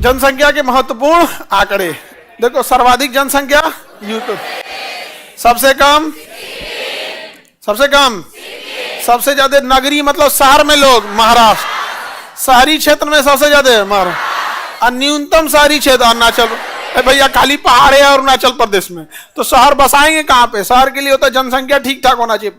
जनसंख्या के महत्वपूर्ण आंकड़े देखो। सर्वाधिक जनसंख्या यूपी, सबसे कम सबसे ज्यादा नगरी मतलब शहर में लोग महाराष्ट्र, शहरी क्षेत्र में सबसे ज्यादा महाराष्ट्र, और न्यूनतम शहरी क्षेत्र अरुणाचल। भैया खाली पहाड़ है अरुणाचल प्रदेश में, तो शहर बसाएंगे कहाँ पे? शहर के लिए होता है जनसंख्या ठीक ठाक होना चाहिए।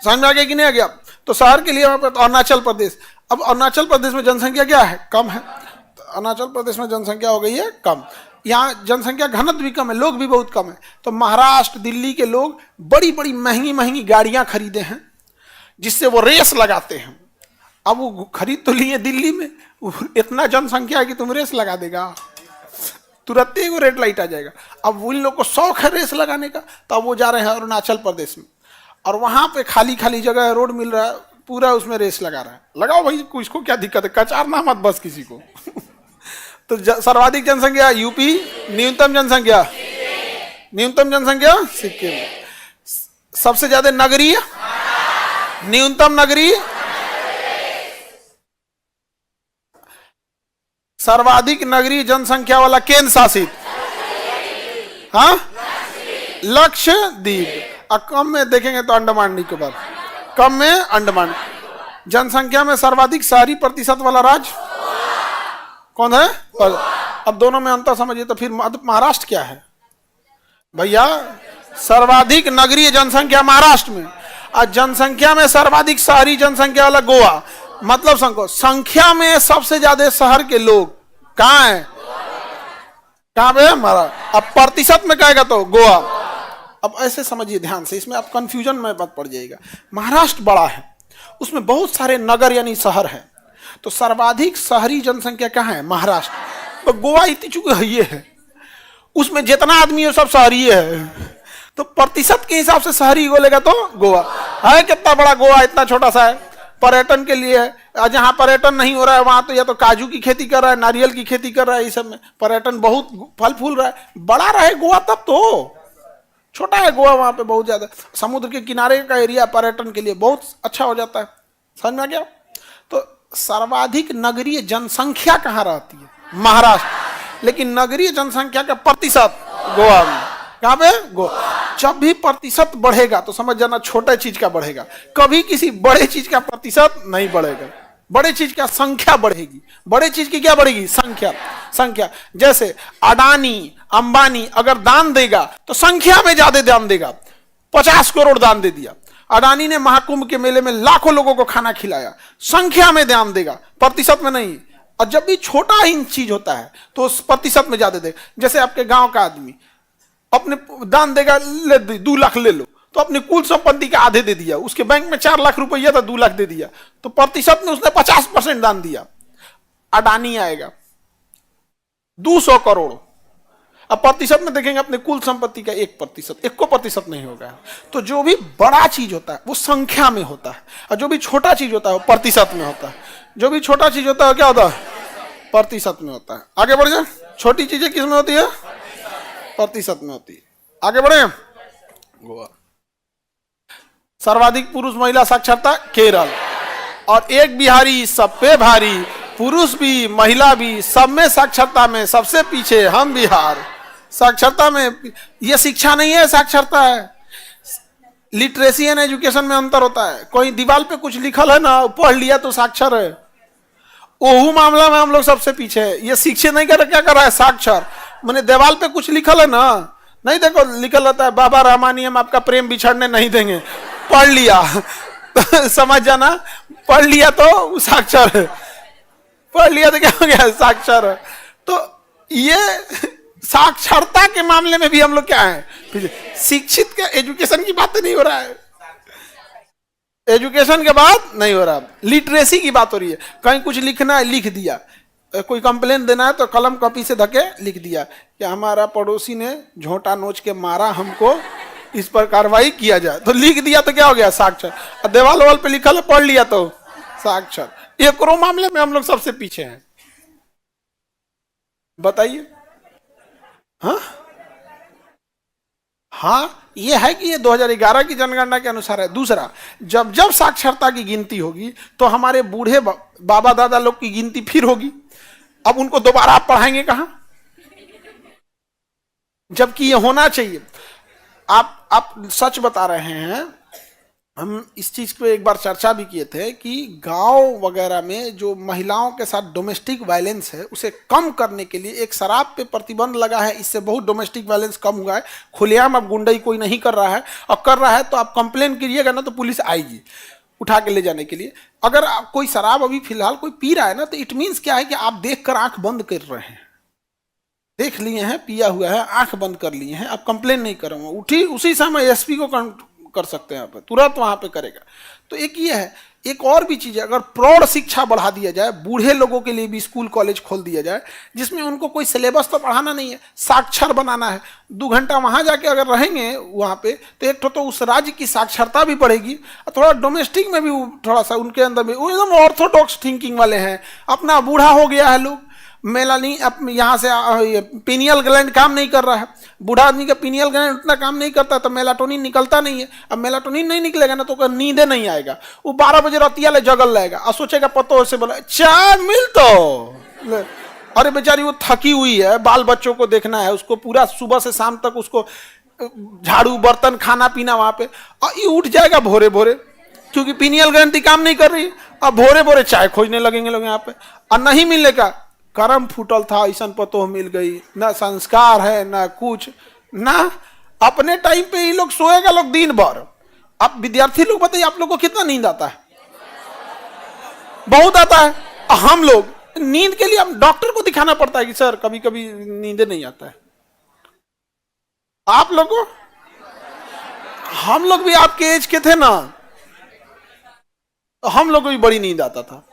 समझ में आ गया कि नहीं आ गया? तो शहर के लिए अरुणाचल प्रदेश। अब अरुणाचल प्रदेश में जनसंख्या क्या है? कम है। तो अरुणाचल प्रदेश में जनसंख्या हो गई है कम। यहाँ जनसंख्या घनत्व भी कम है, लोग भी बहुत कम है। तो महाराष्ट्र दिल्ली के लोग बड़ी बड़ी महंगी महंगी गाड़ियां खरीदे हैं, जिससे वो रेस लगाते हैं। अब वो खरीद तो लिए दिल्ली में, इतना जनसंख्या है कि तुम रेस लगा देगा, तुरंत ही वो रेड लाइट आ जाएगा। अब उन लोग को शौक है रेस लगाने का, तो अब वो जा रहे हैं अरुणाचल प्रदेश में, और वहां पे खाली खाली जगह है, रोड मिल रहा है, पूरा उसमें रेस लगा रहा है। लगाओ भाई, इसको क्या दिक्कत है? कचारना मत बस किसी को। तो सर्वाधिक जनसंख्या यूपी, न्यूनतम जनसंख्या सिक्किम, सबसे ज्यादा नगरीय, न्यूनतम नगरीय, सर्वाधिक नगरीय जनसंख्या वाला केंद्र शासित, हाँ, लक्षद्वीप। और कम में देखेंगे तो अंडमान निकोबार, कम में अंडमान। जनसंख्या में सर्वाधिक शहरी प्रतिशत वाला राज्य कौन है? अब दोनों में अंतर समझिए। तो फिर महाराष्ट्र क्या है भैया? सर्वाधिक नगरीय जनसंख्या महाराष्ट्र में, और जनसंख्या में सर्वाधिक शहरी जनसंख्या वाला गोवा। मतलब संख्या में सबसे ज्यादा शहर के लोग कहाँ है? कहाँ पे? हमारा। अब प्रतिशत में कहेगा तो गोवा। अब ऐसे समझिए ध्यान से, इसमें आप कंफ्यूजन में मत पड़ जाइएगा। महाराष्ट्र बड़ा है, उसमें बहुत सारे नगर यानी शहर है, तो सर्वाधिक शहरी जनसंख्या कहाँ है? महाराष्ट्र। तो गोवा इतनी चूंकि ये है, उसमें जितना आदमी है सब शहरी है, तो प्रतिशत के हिसाब से शहरी बोलेगा तो गोवा है। कितना बड़ा गोवा? इतना छोटा सा है, पर्यटन के लिए है। जहाँ पर्यटन नहीं हो रहा है वहां तो या तो काजू की खेती कर रहा है, नारियल की खेती कर रहा है, इस सब में पर्यटन बहुत फल फूल रहा है। बड़ा रहे गोवा तब तो, छोटा है गोवा, वहां पे बहुत ज्यादा समुद्र के किनारे का एरिया पर्यटन के लिए बहुत अच्छा हो जाता है। समझ में आ गया? तो सर्वाधिक नगरीय जनसंख्या कहाँ रहती है? महाराष्ट्र। लेकिन नगरीय जनसंख्या का प्रतिशत गोवा में। कहाँ पे? गोवा। जब भी प्रतिशत बढ़ेगा तो समझ जाना छोटे चीज का बढ़ेगा, कभी किसी बड़े चीज का प्रतिशत नहीं बढ़ेगा। बड़े चीज का संख्या बढ़ेगी। बड़े चीज की क्या बढ़ेगी? संख्या। जैसे अडानी अंबानी अगर दान देगा तो संख्या में ज्यादा दान देगा। 50 करोड़ दान दे दिया। अडानी ने महाकुंभ के मेले में लाखों लोगों को खाना खिलाया, संख्या में दान देगा, प्रतिशत में नहीं। और जब भी छोटा ही चीज होता है तो उस प्रतिशत में ज्यादा देगा। जैसे आपके गांव का आदमी अपने दान देगा, ले 2 लाख ले लो, तो अपनी कुल संपत्ति का आधे दे दिया। उसके बैंक में 4 लाख रुपया था, 2 लाख दे दिया, तो प्रतिशत में उसने 50% दान दिया। अडानी आएगा 200 करोड़, अब प्रतिशत में देखेंगे अपने कुल संपत्ति का 1% नहीं होगा। तो जो भी बड़ा चीज होता है वो संख्या में होता है, और जो भी छोटा चीज होता है वो प्रतिशत में होता है। जो भी छोटा चीज होता है क्या होता है? प्रतिशत में होता है। आगे बढ़ जाए, छोटी चीजें किस में होती है? प्रतिशत में होती है। आगे बढ़े, गोवा। सर्वाधिक पुरुष महिला साक्षरता केरल, और एक बिहारी सब पे भारी, पुरुष भी महिला भी सब में साक्षरता में सबसे पीछे हम बिहार। साक्षरता में ये शिक्षा नहीं है, साक्षरता है। लिटरेसी एंड एजुकेशन में अंतर होता है। कोई दीवार पे कुछ लिखल है ना, पढ़ लिया तो साक्षर है, ओहू मामला में हम लोग सबसे पीछे है। ये शिक्षित नहीं कर, क्या कर रहा है? साक्षर। मैंने दीवार पे कुछ लिखल है ना, नहीं देखो लिखल रहता है बाबा रामानी हम आपका प्रेम बिछड़ने नहीं देंगे, पढ़ लिया समझ जाना, पढ़ लिया तो साक्षर है, पढ़ लिया तो क्या हो गया? साक्षर है। तो ये साक्षरता के मामले में भी हम लोग क्या है? शिक्षित के एजुकेशन की बात नहीं हो रहा है, एजुकेशन के बाद नहीं हो रहा, लिटरेसी की बात हो रही है। कहीं कुछ लिखना है, लिख दिया। कोई कंप्लेन देना है तो कलम कॉपी से धके लिख दिया कि हमारा पड़ोसी ने झोंटा नोच के मारा, हमको इस पर कार्रवाई किया जाए, तो लिख दिया तो क्या हो गया? साक्षर। और देवाल वॉल पे लिखा पढ़ लिया तो साक्षर। ये करो मामले में हम लोग सबसे पीछे हैं। बताइए। हाँ, ये है कि ये 2011 की जनगणना के अनुसार है। दूसरा, जब जब साक्षरता की गिनती होगी तो हमारे बूढ़े बाबा दादा लोग की गिनती फिर होगी। अब उनको दोबारा आप पढ़ाएंगे कहां, जबकि ये होना चाहिए। आप सच बता रहे हैं। हम इस चीज पे एक बार चर्चा भी किए थे कि गांव वगैरह में जो महिलाओं के साथ डोमेस्टिक वायलेंस है उसे कम करने के लिए एक शराब पे प्रतिबंध लगा है। इससे बहुत डोमेस्टिक वायलेंस कम हुआ है। खुलेआम अब गुंडाई कोई नहीं कर रहा है, और कर रहा है तो आप कंप्लेन करिएगा ना तो पुलिस आएगी उठा के ले जाने के लिए। अगर आप कोई शराब अभी फिलहाल कोई पी रहा है ना, तो इट मीन्स क्या है कि आप देखकर आंख बंद कर रहे हैं, देख लिए हैं पिया हुआ है, आंख बंद कर लिए हैं, आप कंप्लेन नहीं करेंगे, उठी उसी समय एसपी को कर सकते हैं, आप तुरंत वहां पे करेगा। तो एक ये है। एक और भी चीज है, अगर प्रौढ़ शिक्षा बढ़ा दिया जाए, बूढ़े लोगों के लिए भी स्कूल कॉलेज खोल दिया जाए, जिसमें उनको कोई सिलेबस तो पढ़ाना नहीं है, साक्षर बनाना है। 2 घंटा वहां जाके अगर रहेंगे वहां पे, तो एक तो उस राज्य की साक्षरता भी बढ़ेगी, और थोड़ा डोमेस्टिक में भी थोड़ा सा उनके अंदर भी, वो एकदम ऑर्थोडॉक्स थिंकिंग वाले हैं। अपना बूढ़ा हो गया है लोग, मेलानी अब यहाँ से पीनियल ग्लैंड काम नहीं कर रहा है, बूढ़ा आदमी का पीनियल ग्लैंड उतना काम नहीं करता, तो मेलाटोनिन निकलता नहीं है। अब मेलाटोनिन नहीं निकलेगा ना तो नींदे नहीं आएगा, वो 12 बजे रतिया ले जगल रहेगा और सोचेगा पतो से बोला चाय मिल तो। अरे बेचारी वो थकी हुई है, बाल बच्चों को देखना है, उसको पूरा सुबह से शाम तक उसको झाड़ू बर्तन खाना पीना वहां पे, और ये उठ जाएगा भोरे भोरे क्योंकि पीनियल ग्लैंड काम नहीं कर रही। अब भोरे भोरे चाय खोजने लगेंगे लोग यहाँ पे, और नहीं मिलेगा, करम फूटल था ऐसा पतो मिल गई, ना संस्कार है ना कुछ ना। अपने टाइम पे ये लोग सोएगा लोग दिन भर। अब विद्यार्थी लोग बताइए आप लोग को कितना नींद आता है? बहुत आता है। हम लोग नींद के लिए हम डॉक्टर को दिखाना पड़ता है कि सर कभी कभी नींद नहीं आता है। आप लोग को, हम लोग भी आपके एज के थे ना, हम लोग को भी बड़ी नींद आता था।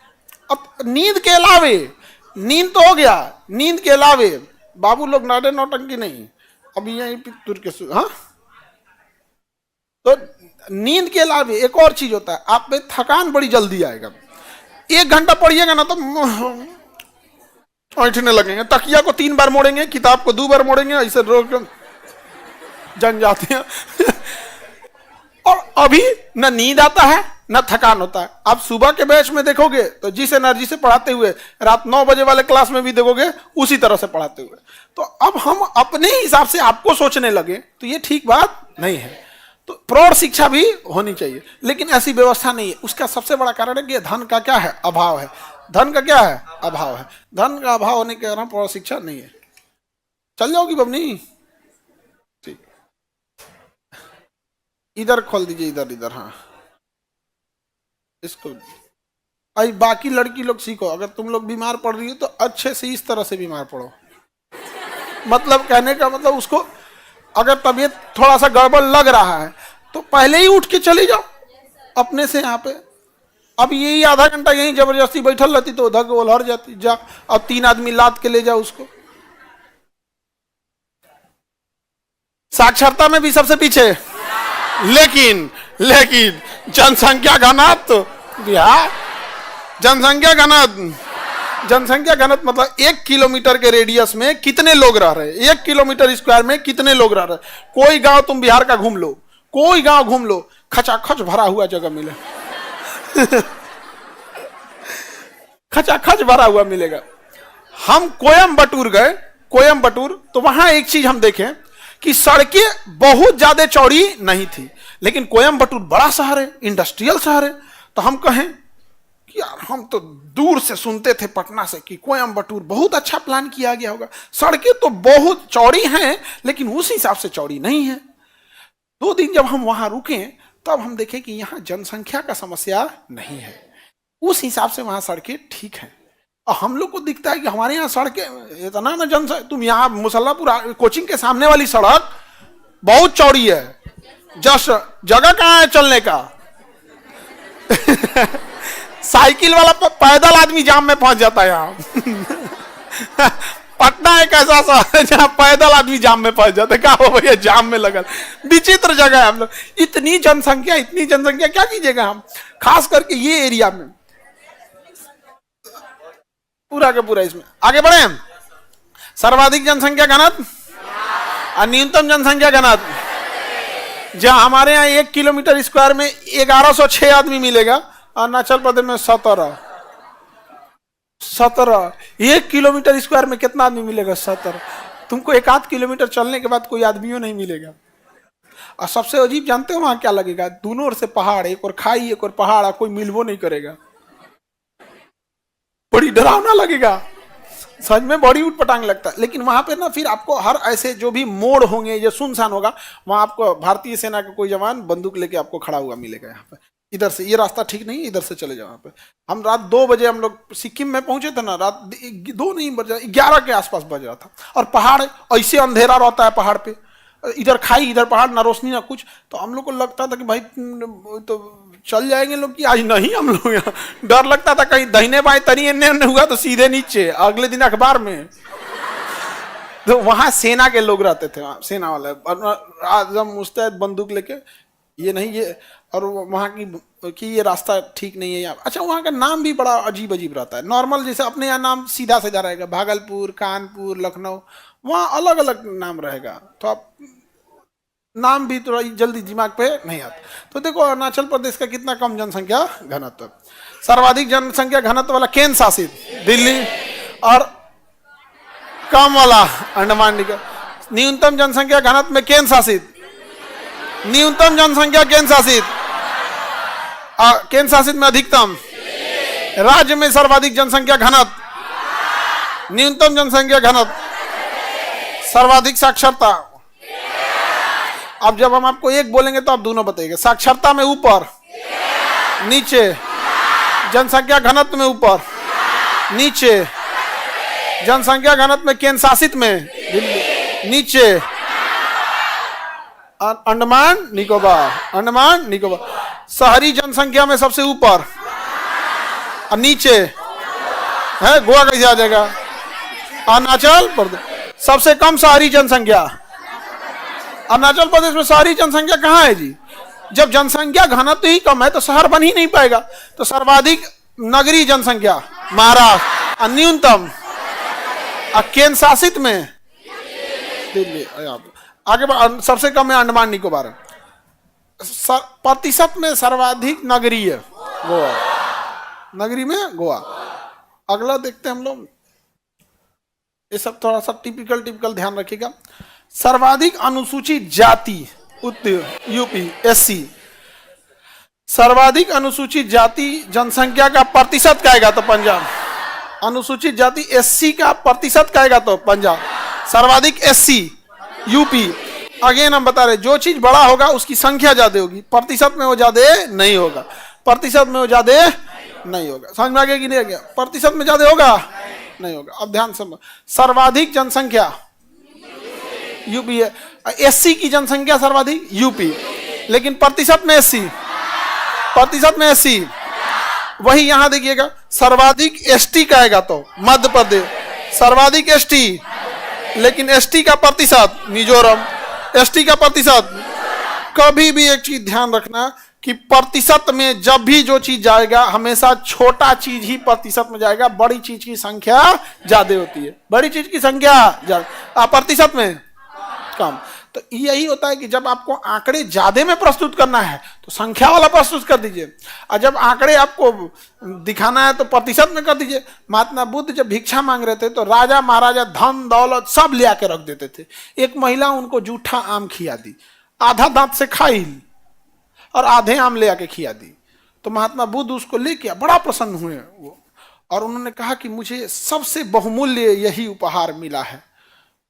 अब नींद के अलावे, नींद तो हो गया, नींद के अलावे बाबू लोग नाडे नौटंकी नहीं, अभी यहीं तुर के हाँ। तो नींद के अलावे एक और चीज होता है, आप में थकान बड़ी जल्दी आएगा। 1 घंटा पढ़िएगा ना तो ऐठने लगेंगे, तकिया को 3 बार मोड़ेंगे, किताब को 2 बार मोड़ेंगे, ऐसे रोक जंग जाते हैं। और अभी न नींद आता है न थकान होता है। आप सुबह के बैच में देखोगे तो जिस एनर्जी से पढ़ाते हुए, रात 9 बजे वाले क्लास में भी देखोगे उसी तरह से पढ़ाते हुए। तो अब हम अपने हिसाब से आपको सोचने लगे तो ये ठीक बात नहीं है। तो प्रौढ़ शिक्षा भी होनी चाहिए, लेकिन ऐसी व्यवस्था नहीं है। उसका सबसे बड़ा कारण है कि धन का क्या है, अभाव है। धन का क्या है, अभाव है। धन का अभाव होने के कारण प्रौढ़ शिक्षा नहीं है। चल जाओगी बबनी, ठीक, इधर खोल दीजिए, इधर इधर, हाँ इसको। आई बाकी लड़की लोग सीखो, अगर तुम लोग बीमार पड़ रही हो तो अच्छे से इस तरह से बीमार पड़ो। मतलब कहने का मतलब, उसको अगर तबीयत थोड़ा सा गड़बड़ लग रहा है तो पहले ही उठ के चली जाओ अपने से यहाँ पे। अब यही आधा घंटा यहीं जबरदस्ती बैठल रहती तो उधर को उलहर जाती, जा अब 3 आदमी लाद के ले जाओ उसको। साक्षरता में भी सबसे पीछे, लेकिन जनसंख्या घनत्व बिहार, जनसंख्या घनत्व मतलब 1 किलोमीटर के रेडियस में कितने लोग रह रहे हैं, 1 किलोमीटर स्क्वायर में कितने लोग रह रहे हैं। कोई गांव तुम बिहार का घूम लो, कोई गांव घूम लो, खचाखच भरा हुआ जगह मिले। खचाखच भरा हुआ मिलेगा। हम कोयम्बटूर गए, कोयम्बटूर, तो वहां एक चीज हम देखें कि सड़कें बहुत ज्यादा चौड़ी नहीं थी, लेकिन कोयम्बटूर बड़ा शहर है, इंडस्ट्रियल शहर है। तो हम कहें कि यार हम तो दूर से सुनते थे पटना से कि कोयम्बटूर बहुत अच्छा प्लान किया गया होगा, सड़कें तो बहुत चौड़ी हैं लेकिन उस हिसाब से चौड़ी नहीं है। 2 दिन जब हम वहां रुके तब हम देखे कि यहाँ जनसंख्या का समस्या नहीं है, उस हिसाब से वहां सड़कें ठीक हैं। और हम लोग को दिखता है कि हमारे यहाँ सड़कें इतना ना जनसंख्या, तुम यहाँ मुसल्लापुर कोचिंग के सामने वाली सड़क बहुत चौड़ी है, जस्ट जगह कहाँ है चलने का। साइकिल वाला पैदल आदमी जाम में फंस जाता है यहाँ। पटना एक ऐसा शहर है जहाँ पैदल आदमी जाम में फंस जाता है। क्या हो भैया जाम में लगल, विचित्र जगह है। हम लोग इतनी जनसंख्या क्या कीजिएगा हम, खास करके ये एरिया में पूरा का पूरा। इसमें आगे बढ़े, सर्वाधिक जनसंख्या घनत्व और न्यूनतम जनसंख्या घनत्व। जहां हमारे यहाँ 1 किलोमीटर स्क्वायर में 1106 आदमी मिलेगा, अरुणाचल प्रदेश में 17। 17। 1 किलोमीटर स्क्वायर में कितना आदमी मिलेगा? 17। तुमको 1 आध किलोमीटर चलने के बाद कोई आदमियों नहीं मिलेगा। और सबसे अजीब जानते हो वहां क्या लगेगा? दोनों ओर से पहाड़, एक और खाई एक और पहाड़, कोई मिलवो नहीं करेगा। बड़ी डरावना लगेगा, समझ में बड़ी उठपटांग लगता है। लेकिन वहां पे ना फिर आपको हर ऐसे जो भी मोड़ होंगे, जो सुनसान होगा, वहां आपको भारतीय सेना का कोई जवान बंदूक लेके आपको खड़ा हुआ मिलेगा। यहाँ पे इधर से ये रास्ता ठीक नहीं है, इधर से चले जाओ। यहाँ पे हम रात 2 बजे हम लोग सिक्किम में पहुंचे थे ना, रात 2 नहीं बज 11 के आसपास बज रहा था। और पहाड़ ऐसे अंधेरा रहता है पहाड़ पे, इधर खाई इधर पहाड़, ना रोशनी ना कुछ। तो हम लोग को लगता था कि भाई तो चल जाएंगे लोग कि आज नहीं। हम लोग यहाँ डर लगता था कहीं दाहिने बाएं तरी एने हुआ तो सीधे नीचे अगले दिन अखबार में। तो वहां सेना के लोग रहते थे, सेना वाले आजम मुस्तैद बंदूक लेके, ये नहीं ये। और वहां की ये रास्ता ठीक नहीं है यहाँ। अच्छा, वहां का नाम भी बड़ा अजीब अजीब रहता है। नॉर्मल जैसे अपने यहाँ नाम सीधा सीधा रहेगा, भागलपुर, कानपुर, लखनऊ, वहाँ अलग अलग नाम रहेगा। तो आप नाम भी थोड़ा जल्दी दिमाग पे नहीं आता। तो देखो अरुणाचल प्रदेश का कितना कम जनसंख्या घनत्व। सर्वाधिक जनसंख्या घनत्व वाला केंद्र शासित दिल्ली, और कम वाला अंडमान निकोबार। न्यूनतम जनसंख्या घनत्व में केंद्र शासित, न्यूनतम जनसंख्या केंद्र शासित, केंद्र शासित में अधिकतम। राज्य में सर्वाधिक जनसंख्या घनत्व, न्यूनतम जनसंख्या घनत्व, सर्वाधिक साक्षरता। अब जब हम आपको एक बोलेंगे तो आप दोनों बताइएगा। साक्षरता में ऊपर नीचे, जनसंख्या घनत्व में ऊपर नीचे, जनसंख्या घनत्व में केंद्र शासित में नीचे, अंडमान निकोबार, अंडमान निकोबार। शहरी जनसंख्या में सबसे ऊपर और नीचे है गोवा, कैसे आ जाएगा? अरुणाचल प्रदेश सबसे कम शहरी जनसंख्या। अरुणाचल प्रदेश में शहरी जनसंख्या कहाँ है जी? जब जनसंख्या घनत्व ही कम है तो शहर बन ही नहीं पाएगा। तो सर्वाधिक नगरीय जनसंख्या महाराष्ट्र, न्यूनतम केंद्र शासित में दिल्ली। आगे सबसे कम है अंडमान निकोबार। प्रतिशत में सर्वाधिक नगरीय गोवा, नगरी में गोवा। अगला देखते हैं हम लोग, ये सब थोड़ा सा टिपिकल ध्यान रखिएगा। सर्वाधिक अनुसूचित जाति यूपी एससी। सर्वाधिक अनुसूचित जाति जनसंख्या का प्रतिशत कहेगा तो पंजाब। अनुसूचित जाति एससी का प्रतिशत कहेगा तो पंजाब। सर्वाधिक एससी यूपी। अगेन हम बता रहे, जो चीज बड़ा होगा उसकी संख्या ज्यादा होगी, प्रतिशत में वो ज्यादा नहीं होगा, प्रतिशत में वो ज्यादा नहीं होगा। समझ में आ गया कि नहीं आ गया? प्रतिशत में ज्यादा होगा नहीं होगा। अब ध्यान से, सर्वाधिक जनसंख्या यूपी है, एससी की जनसंख्या सर्वाधिक यूपी, लेकिन प्रतिशत में एससी, प्रतिशत में एससी। वही यहां देखिएगा, सर्वाधिक एसटी कहेगा तो मध्य प्रदेश, सर्वाधिक एसटी, लेकिन एसटी का प्रतिशत मिजोरम, एसटी का प्रतिशत। कभी भी एक चीज ध्यान रखना कि प्रतिशत में जब भी जो चीज जाएगा हमेशा छोटा चीज ही प्रतिशत में जाएगा, बड़ी चीज की संख्या ज्यादा होती है। बड़ी चीज की संख्या ज्यादा, प्रतिशत में कम। तो यही होता है कि जब आपको आंकड़े ज्यादा में प्रस्तुत करना है तो संख्या वाला प्रस्तुत कर दीजिए, और जब आंकड़े आपको दिखाना है तो प्रतिशत में कर दीजिए। महात्मा बुद्ध जब भिक्षा मांग रहे थे तो राजा महाराजा धन दौलत सब ले आके रख देते थे। एक महिला उनको जूठा आम खिया दी, आधा दांत से खाई और आधे आम ले आके खिया दी। तो महात्मा बुद्ध उसको लेके बड़ा प्रसन्न हुए वो, और उन्होंने कहा कि मुझे सबसे बहुमूल्य यही उपहार मिला है।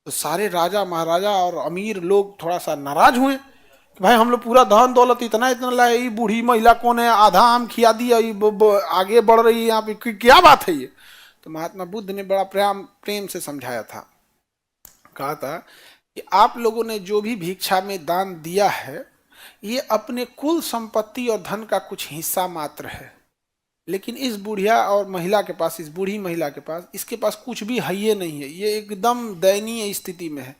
तो सारे राजा महाराजा और अमीर लोग थोड़ा सा नाराज हुए कि भाई हम लोग पूरा धन दौलत इतना इतना लाए, ये बूढ़ी महिला कौन है, आधा आम खिया दिया, आगे बढ़ रही है यहाँ पे, क्या बात है ये? तो महात्मा बुद्ध ने बड़ा प्रेम से समझाया था, कहा था कि आप लोगों ने जो भी भिक्षा में दान दिया है ये अपने कुल संपत्ति और धन का कुछ हिस्सा मात्र है, लेकिन इस बुढ़िया और महिला के पास, इस बूढ़ी महिला के पास, इसके पास कुछ भी है ये नहीं है, ये एकदम दयनीय स्थिति में है।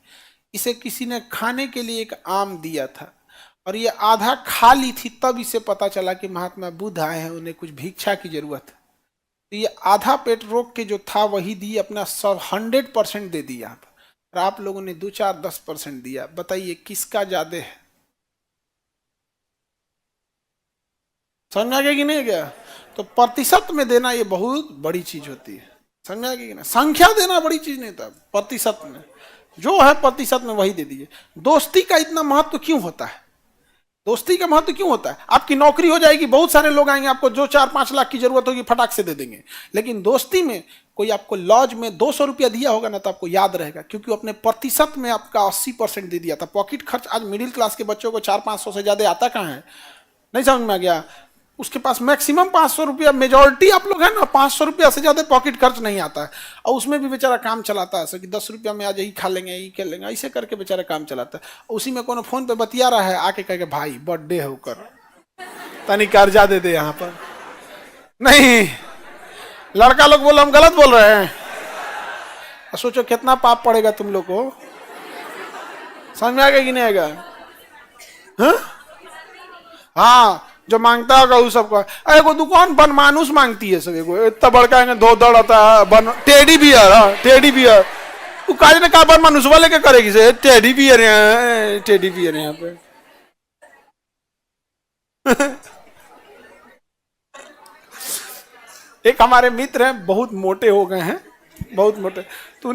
इसे किसी ने खाने के लिए एक आम दिया था और ये आधा खा ली थी, तब इसे पता चला कि महात्मा बुद्ध आए हैं, उन्हें कुछ भिक्षा की जरूरत है। तो ये आधा पेट रोक के जो था वही दी, अपना 100% दे दिया यहाँ पर, और आप लोगों ने 2-4-10% दिया। बताइए किसका ज्यादा है? समझ आ गया कि नहीं गया? तो प्रतिशत में देना ये बहुत बड़ी चीज होती है। समझ आ गई कि ना? संख्या देना बड़ी चीज नहीं था, प्रतिशत में जो है प्रतिशत में वही दे दीजिए। दोस्ती का इतना महत्व क्यों होता है? दोस्ती का महत्व क्यों होता है? आपकी नौकरी हो जाएगी, बहुत सारे लोग आएंगे, आपको जो 4-5 लाख की जरूरत होगी फटाक से दे देंगे, लेकिन दोस्ती में कोई आपको लॉज में 200 रुपया दिया होगा ना, तो आपको याद रहेगा, क्योंकि अपने प्रतिशत में आपका 80% दे दिया था। पॉकेट खर्च आज मिडिल क्लास के बच्चों को 400-500 से ज्यादा आता कहाँ है? नहीं समझ में आ गया? उसके पास मैक्सिमम 500 रुपया, मेजोरिटी आप लोग हैं ना, 500 रुपया से ज्यादा पॉकेट खर्च नहीं आता है, और उसमें भी बेचारा काम चलाता है कि 10 रुपया में आज यही खा लेंगे, यही कर लेंगे, ऐसे करके बेचारा काम चलाता है। उसी में कोनो फोन पे बतिया रहा है, आके कह के भाई बर्थडे है होकर तनी कर्जा दे दे यहाँ पर। नहीं, लड़का लोग बोलो हम गलत बोल रहे हैं। सोचो कितना पाप पड़ेगा तुम लोग को, समझ में आएगा कि नहीं आएगा? हाँ, जो मांगता होगा वो सबको। अरे को दुकान बन मानुस मांगती है सब, इतना बड़का दो दड़ होता है बन टेडी बियर। हाँ टेडी बियर, वो काज ने कहा बन मानुस वाले क्या करेगी से टेडी बियर यहाँ, टेडी बियर यहाँ पे। एक हमारे मित्र हैं, बहुत मोटे हो गए हैं, बहुत मोटे। तो